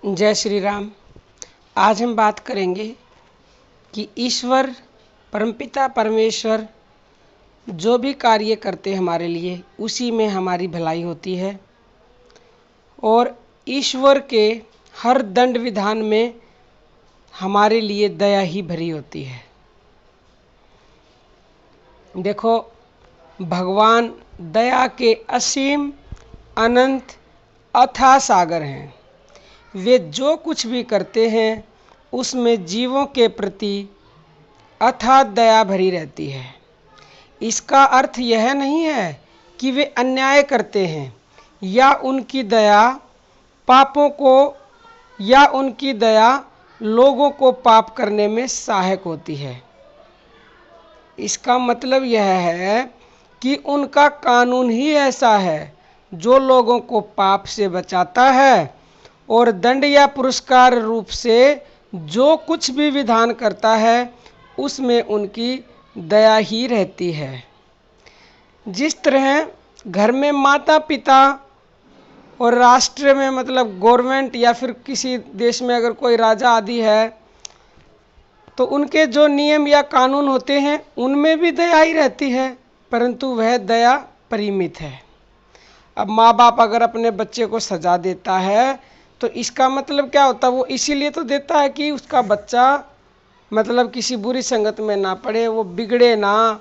जय श्री राम। आज हम बात करेंगे कि ईश्वर परमपिता परमेश्वर जो भी कार्य करते हमारे लिए उसी में हमारी भलाई होती है और ईश्वर के हर दंड विधान में हमारे लिए दया ही भरी होती है। देखो, भगवान दया के असीम अनंत अथाह सागर हैं। वे जो कुछ भी करते हैं उसमें जीवों के प्रति अथाह दया भरी रहती है। इसका अर्थ यह नहीं है कि वे अन्याय करते हैं या उनकी दया पापों को या उनकी दया लोगों को पाप करने में सहायक होती है। इसका मतलब यह है कि उनका कानून ही ऐसा है जो लोगों को पाप से बचाता है और दंड या पुरस्कार रूप से जो कुछ भी विधान करता है उसमें उनकी दया ही रहती है। जिस तरह घर में माता पिता और राष्ट्र में मतलब गवर्नमेंट या फिर किसी देश में अगर कोई राजा आदि है तो उनके जो नियम या कानून होते हैं उनमें भी दया ही रहती है, परंतु वह दया परिमित है। अब माँ बाप अगर अपने बच्चे को सजा देता है तो इसका मतलब क्या होता है? वो इसीलिए तो देता है कि उसका बच्चा मतलब किसी बुरी संगत में ना पड़े, वो बिगड़े ना,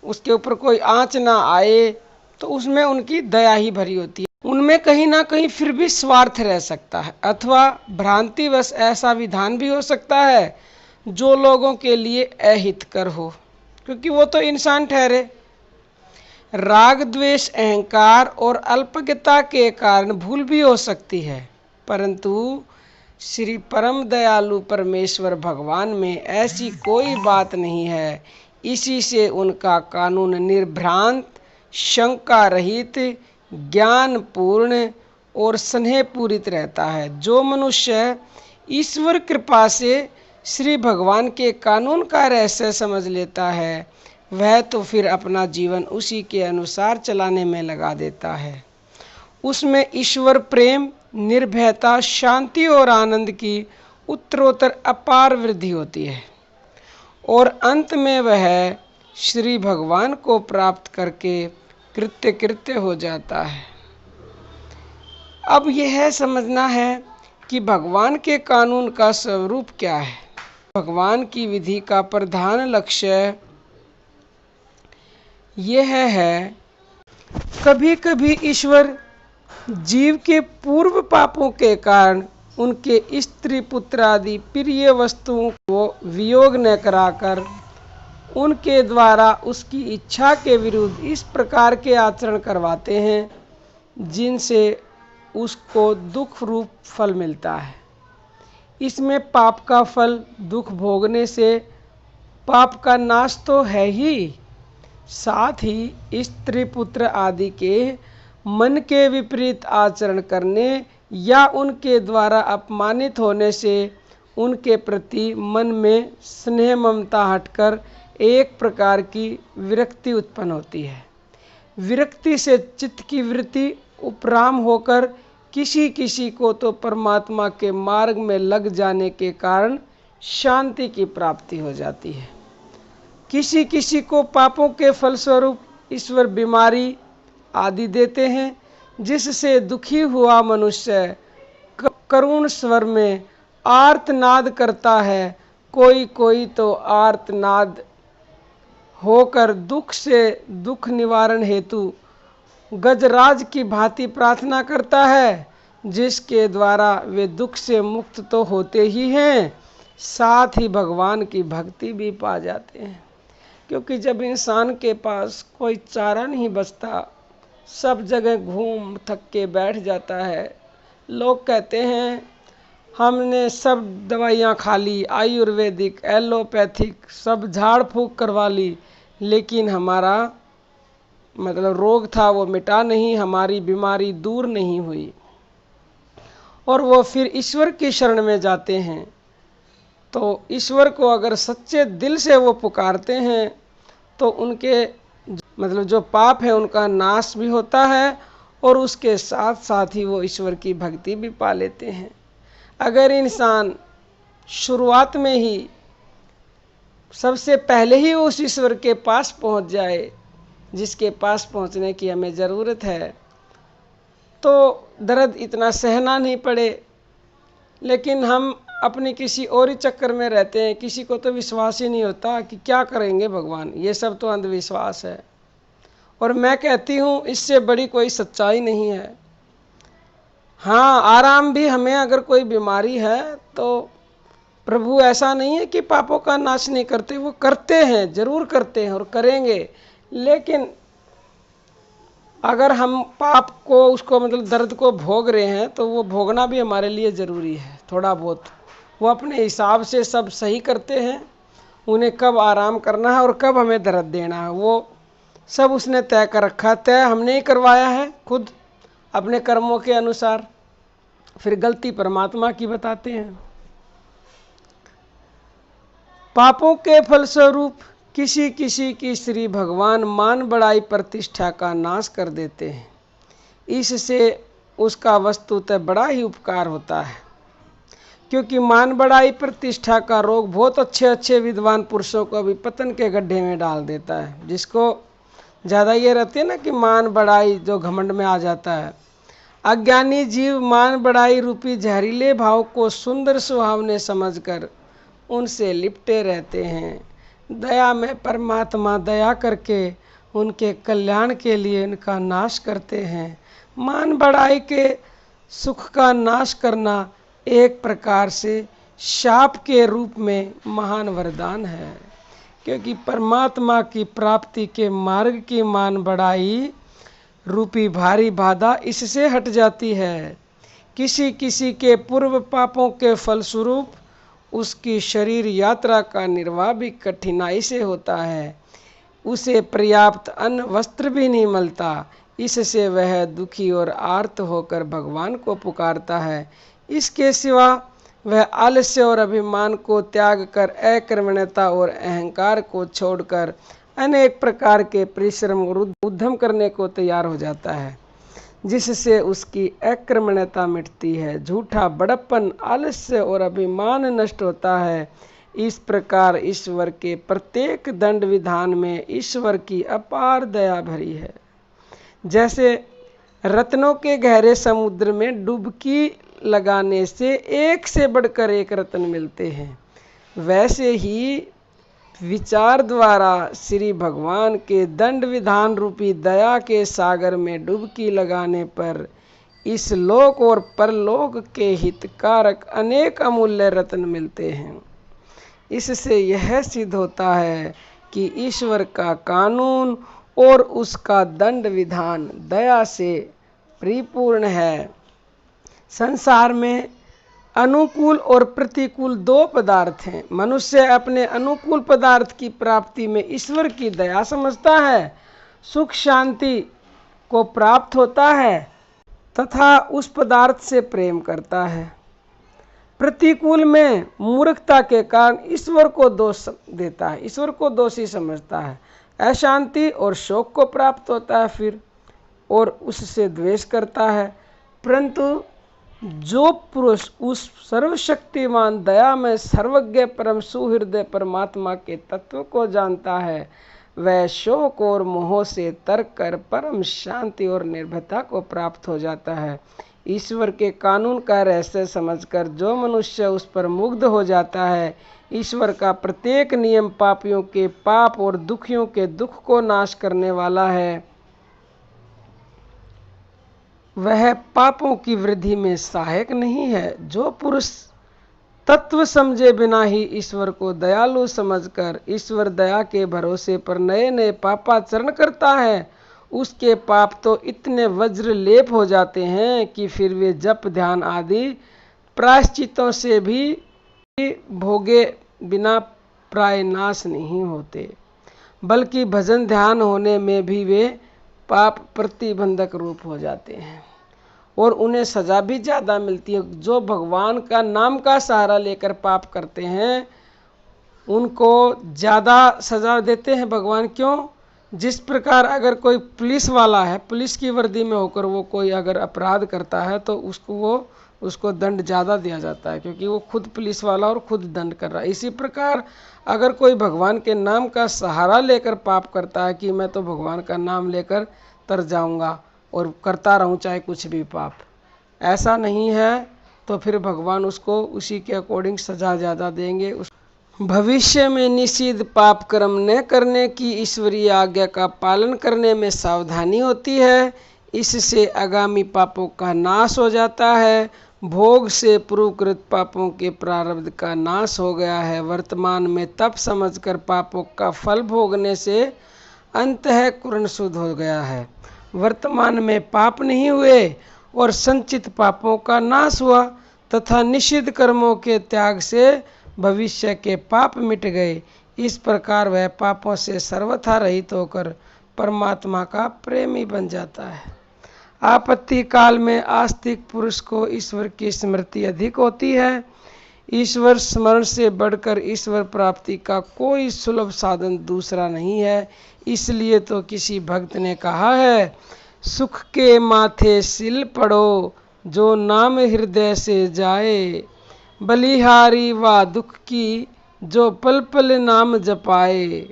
उसके ऊपर कोई आँच ना आए, तो उसमें उनकी दया ही भरी होती है। उनमें कहीं ना कहीं फिर भी स्वार्थ रह सकता है अथवा भ्रांतिवश ऐसा विधान भी हो सकता है जो लोगों के लिए अहितकर हो, क्योंकि वो तो इंसान ठहरे। राग द्वेष अहंकार और अल्पज्ञता के कारण भूल भी हो सकती है, परंतु श्री परम दयालु परमेश्वर भगवान में ऐसी कोई बात नहीं है। इसी से उनका कानून निर्भ्रांत, शंका रहित, ज्ञान पूर्ण और स्नेह पूरित रहता है। जो मनुष्य ईश्वर कृपा से श्री भगवान के कानून का रहस्य समझ लेता है वह तो फिर अपना जीवन उसी के अनुसार चलाने में लगा देता है। उसमें ईश्वर प्रेम, निर्भयता, शांति और आनंद की उत्तरोत्तर अपार वृद्धि होती है और अंत में वह श्री भगवान को प्राप्त करके कृत्य कृत्य हो जाता है। अब यह समझना है कि भगवान के कानून का स्वरूप क्या है। भगवान की विधि का प्रधान लक्ष्य यह है, कभी कभी ईश्वर जीव के पूर्व पापों के कारण उनके स्त्री पुत्र आदि प्रिय वस्तुओं को वियोग न कराकर उनके द्वारा उसकी इच्छा के विरुद्ध इस प्रकार के आचरण करवाते हैं जिनसे उसको दुख रूप फल मिलता है। इसमें पाप का फल दुख भोगने से पाप का नाश तो है ही, साथ ही स्त्री पुत्र आदि के मन के विपरीत आचरण करने या उनके द्वारा अपमानित होने से उनके प्रति मन में स्नेह ममता हटकर एक प्रकार की विरक्ति उत्पन्न होती है। विरक्ति से चित्त की वृत्ति उपराम होकर किसी किसी को तो परमात्मा के मार्ग में लग जाने के कारण शांति की प्राप्ति हो जाती है। किसी किसी को पापों के फलस्वरूप ईश्वर बीमारी आदि देते हैं जिससे दुखी हुआ मनुष्य करुण स्वर में आर्तनाद करता है। कोई कोई तो आर्तनाद होकर दुख से दुख निवारण हेतु गजराज की भांति प्रार्थना करता है, जिसके द्वारा वे दुख से मुक्त तो होते ही हैं, साथ ही भगवान की भक्ति भी पा जाते हैं। क्योंकि जब इंसान के पास कोई चारा नहीं बचता, सब जगह घूम थक के बैठ जाता है, लोग कहते हैं हमने सब दवाइयाँ खा ली, आयुर्वेदिक, एलोपैथिक, सब झाड़ फूँक करवा ली, लेकिन हमारा मतलब रोग था वो मिटा नहीं, हमारी बीमारी दूर नहीं हुई, और वो फिर ईश्वर की शरण में जाते हैं। तो ईश्वर को अगर सच्चे दिल से वो पुकारते हैं तो उनके मतलब जो पाप है उनका नाश भी होता है और उसके साथ साथ ही वो ईश्वर की भक्ति भी पा लेते हैं। अगर इंसान शुरुआत में ही सबसे पहले ही उस ईश्वर के पास पहुंच जाए जिसके पास पहुंचने की हमें ज़रूरत है, तो दर्द इतना सहना नहीं पड़े। लेकिन हम अपनी किसी और ही चक्कर में रहते हैं। किसी को तो विश्वास ही नहीं होता कि क्या करेंगे भगवान, ये सब तो अंधविश्वास है। और मैं कहती हूँ इससे बड़ी कोई सच्चाई नहीं है। हाँ, आराम भी हमें, अगर कोई बीमारी है तो प्रभु ऐसा नहीं है कि पापों का नाश नहीं करते, वो करते हैं, जरूर करते हैं और करेंगे। लेकिन अगर हम पाप को, उसको मतलब दर्द को भोग रहे हैं, तो वो भोगना भी हमारे लिए ज़रूरी है थोड़ा बहुत। वो अपने हिसाब से सब सही करते हैं, उन्हें कब आराम करना है और कब हमें दर्द देना है वो सब उसने तय कर रखा है। तय हमने ही करवाया है खुद अपने कर्मों के अनुसार, फिर गलती परमात्मा की बताते हैं। पापों के फलस्वरूप किसी किसी की श्री भगवान मान बढ़ाई प्रतिष्ठा का नाश कर देते हैं। इससे उसका वस्तुतः बड़ा ही उपकार होता है, क्योंकि मान बढ़ाई प्रतिष्ठा का रोग बहुत अच्छे अच्छे विद्वान पुरुषों को भी पतन के गड्ढे में डाल देता है। जिसको ज़्यादा ये रहती है ना कि मान बढ़ाई, जो घमंड में आ जाता है। अज्ञानी जीव मान बढ़ाई रूपी जहरीले भाव को सुंदर सुहावने समझकर उनसे लिपटे रहते हैं। दया में परमात्मा दया करके उनके कल्याण के लिए उनका नाश करते हैं। मान बढ़ाई के सुख का नाश करना एक प्रकार से शाप के रूप में महान वरदान है, क्योंकि परमात्मा की प्राप्ति के मार्ग की मान बढ़ाई रूपी भारी बाधा इससे हट जाती है। किसी किसी के पूर्व पापों के फलस्वरूप उसकी शरीर यात्रा का निर्वाह भी कठिनाई से होता है। उसे पर्याप्त अन्न वस्त्र भी नहीं मिलता। इससे वह दुखी और आर्त होकर भगवान को पुकारता है। इसके सिवा वह आलस्य और अभिमान को त्याग कर अकर्मण्यता और अहंकार को छोड़कर अनेक प्रकार के परिश्रम और उद्यम करने को तैयार हो जाता है, जिससे उसकी अकर्मण्यता मिटती है, झूठा बड़प्पन, आलस्य और अभिमान नष्ट होता है। इस प्रकार ईश्वर के प्रत्येक दंड विधान में ईश्वर की अपार दया भरी है। जैसे रत्नों के गहरे समुद्र में डुबकी लगाने से एक से बढ़कर एक रत्न मिलते हैं, वैसे ही विचार द्वारा श्री भगवान के दंड विधान रूपी दया के सागर में डुबकी लगाने पर इस लोक और परलोक के हितकारक अनेक अमूल्य रत्न मिलते हैं। इससे यह सिद्ध होता है कि ईश्वर का कानून और उसका दंड विधान दया से परिपूर्ण है। संसार में अनुकूल और प्रतिकूल दो पदार्थ हैं। मनुष्य अपने अनुकूल पदार्थ की प्राप्ति में ईश्वर की दया समझता है, सुख शांति को प्राप्त होता है तथा उस पदार्थ से प्रेम करता है। प्रतिकूल में मूर्खता के कारण ईश्वर को दोष देता है, ईश्वर को दोषी समझता है, अशांति और शोक को प्राप्त होता है फिर, और उससे द्वेष करता है। परंतु जो पुरुष उस सर्वशक्तिमान दया में सर्वज्ञ परम सुहृदय परमात्मा के तत्व को जानता है, वह शोक और मोह से तर कर परम शांति और निर्भयता को प्राप्त हो जाता है। ईश्वर के कानून का रहस्य समझकर जो मनुष्य उस पर मुग्ध हो जाता है, ईश्वर का प्रत्येक नियम पापियों के पाप और दुखियों के दुख को नाश करने वाला है। वह पापों की वृद्धि में सहायक नहीं है। जो पुरुष तत्व समझे बिना ही ईश्वर को दयालु समझकर ईश्वर दया के भरोसे पर नए नए पापाचरण करता है, उसके पाप तो इतने वज्र लेप हो जाते हैं कि फिर वे जप ध्यान आदि प्रायश्चितों से भी भोगे बिना प्राय नाश नहीं होते, बल्कि भजन ध्यान होने में भी वे पाप प्रतिबंधक रूप हो जाते हैं और उन्हें सजा भी ज़्यादा मिलती है। जो भगवान का नाम का सहारा लेकर पाप करते हैं उनको ज़्यादा सजा देते हैं भगवान। क्यों? जिस प्रकार अगर कोई पुलिस वाला है, पुलिस की वर्दी में होकर वो कोई अगर अपराध करता है तो उसको वो उसको दंड ज़्यादा दिया जाता है, क्योंकि वो खुद पुलिस वाला और खुद दंड कर रहा है। इसी प्रकार अगर कोई भगवान के नाम का सहारा लेकर पाप करता है कि मैं तो भगवान का नाम लेकर तर जाऊंगा और करता रहूं चाहे कुछ भी पाप, ऐसा नहीं है, तो फिर भगवान उसको उसी के अकॉर्डिंग सजा ज़्यादा देंगे। भविष्य में निषिद्ध पाप कर्म न करने की ईश्वरीय आज्ञा का पालन करने में सावधानी होती है। इससे आगामी पापों का नाश हो जाता है। भोग से पूर्वकृत पापों के प्रारब्ध का नाश हो गया है। वर्तमान में तप समझकर पापों का फल भोगने से अंतःकरण शुद्ध हो गया है। वर्तमान में पाप नहीं हुए और संचित पापों का नाश हुआ तथा निषिद्ध कर्मों के त्याग से भविष्य के पाप मिट गए। इस प्रकार वह पापों से सर्वथा रहित होकर परमात्मा का प्रेमी बन जाता है। आपत्ति काल में आस्तिक पुरुष को ईश्वर की स्मृति अधिक होती है। ईश्वर स्मरण से बढ़कर ईश्वर प्राप्ति का कोई सुलभ साधन दूसरा नहीं है। इसलिए तो किसी भक्त ने कहा है, सुख के माथे सिल पड़ो जो नाम हृदय से जाए, बलिहारी व दुख की जो पल पल नाम जपाए।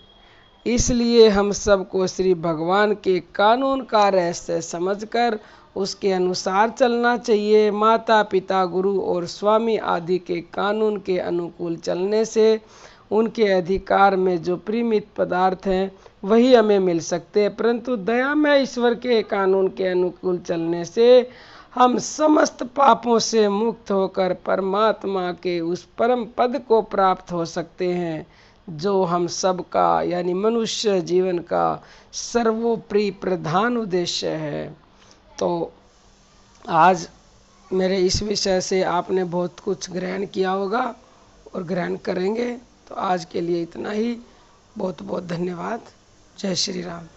इसलिए हम सबको श्री भगवान के कानून का रहस्य समझकर उसके अनुसार चलना चाहिए। माता पिता गुरु और स्वामी आदि के कानून के अनुकूल चलने से उनके अधिकार में जो प्रीमित पदार्थ हैं वही हमें मिल सकते हैं, परंतु दया में ईश्वर के कानून के अनुकूल चलने से हम समस्त पापों से मुक्त होकर परमात्मा के उस परम पद को प्राप्त हो सकते हैं जो हम सबका यानी मनुष्य जीवन का सर्वोपरि प्रधान उद्देश्य है। तो आज मेरे इस विषय से आपने बहुत कुछ ग्रहण किया होगा और ग्रहण करेंगे। तो आज के लिए इतना ही। बहुत बहुत धन्यवाद। जय श्री राम।